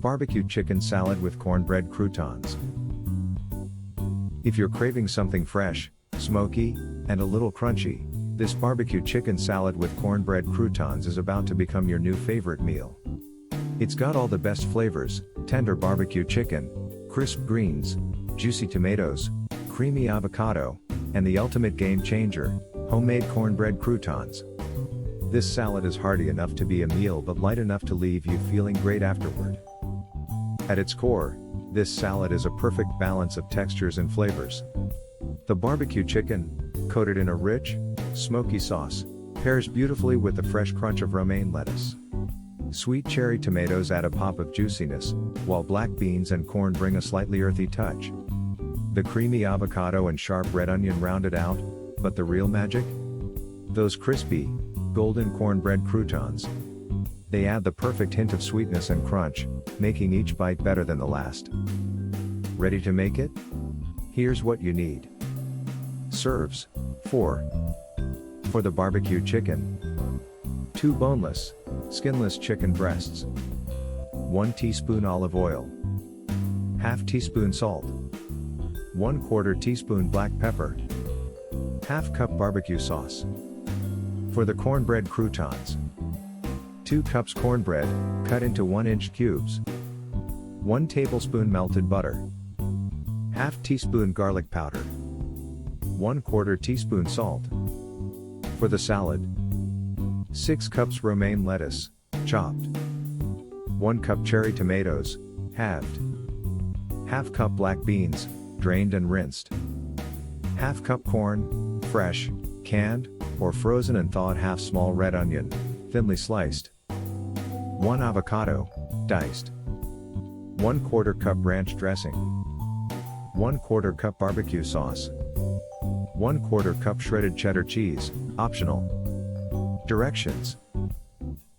Barbecue Chicken Salad with Cornbread Croutons. If you're craving something fresh, smoky, and a little crunchy, this barbecue chicken salad with cornbread croutons is about to become your new favorite meal. It's got all the best flavors: tender barbecue chicken, crisp greens, juicy tomatoes, creamy avocado, and the ultimate game changer, homemade cornbread croutons. This salad is hearty enough to be a meal but light enough to leave you feeling great afterward. At its core, this salad is a perfect balance of textures and flavors. The barbecue chicken, coated in a rich, smoky sauce, pairs beautifully with the fresh crunch of romaine lettuce. Sweet cherry tomatoes add a pop of juiciness, while black beans and corn bring a slightly earthy touch. The creamy avocado and sharp red onion round it out, but the real magic? Those crispy, golden cornbread croutons. They add the perfect hint of sweetness and crunch, making each bite better than the last. Ready to make it? Here's what you need. Serves: 4. For the barbecue chicken, 2 boneless, skinless chicken breasts, 1 teaspoon olive oil, ½ teaspoon salt, 1/4 teaspoon black pepper, ½ cup barbecue sauce. For the cornbread croutons, 2 cups cornbread, cut into 1-inch cubes, 1 tablespoon melted butter, ½ teaspoon garlic powder, 1/4 teaspoon salt. For the salad, 6 cups romaine lettuce, chopped, 1 cup cherry tomatoes, halved, ½ cup black beans, drained and rinsed, ½ cup corn, fresh, canned, or frozen and thawed, ½ small red onion, thinly sliced, 1 avocado, diced, 1/4 cup ranch dressing, 1/4 cup barbecue sauce, 1/4 cup shredded cheddar cheese, optional. Directions: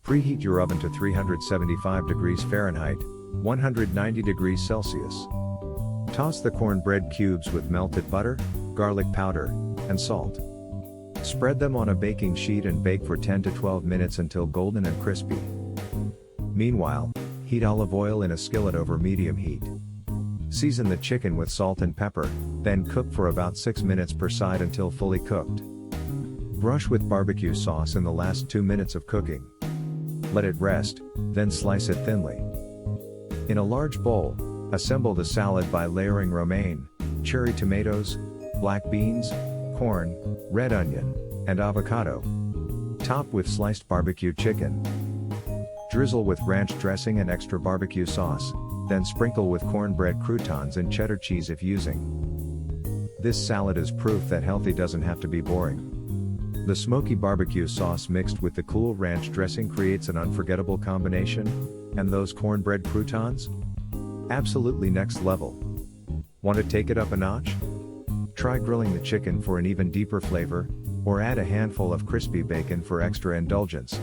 preheat your oven to 375 degrees Fahrenheit, 190 degrees Celsius. Toss the cornbread cubes with melted butter, garlic powder, and salt. Spread them on a baking sheet and bake for 10 to 12 minutes until golden and crispy. Meanwhile, heat olive oil in a skillet over medium heat. Season the chicken with salt and pepper, then cook for about 6 minutes per side until fully cooked. Brush with barbecue sauce in the last 2 minutes of cooking. Let it rest, then slice it thinly. In a large bowl, assemble the salad by layering romaine, cherry tomatoes, black beans, corn, red onion, and avocado. Top with sliced barbecue chicken. Drizzle with ranch dressing and extra barbecue sauce, then sprinkle with cornbread croutons and cheddar cheese if using. This salad is proof that healthy doesn't have to be boring. The smoky barbecue sauce mixed with the cool ranch dressing creates an unforgettable combination, and those cornbread croutons? Absolutely next level. Want to take it up a notch? Try grilling the chicken for an even deeper flavor, or add a handful of crispy bacon for extra indulgence.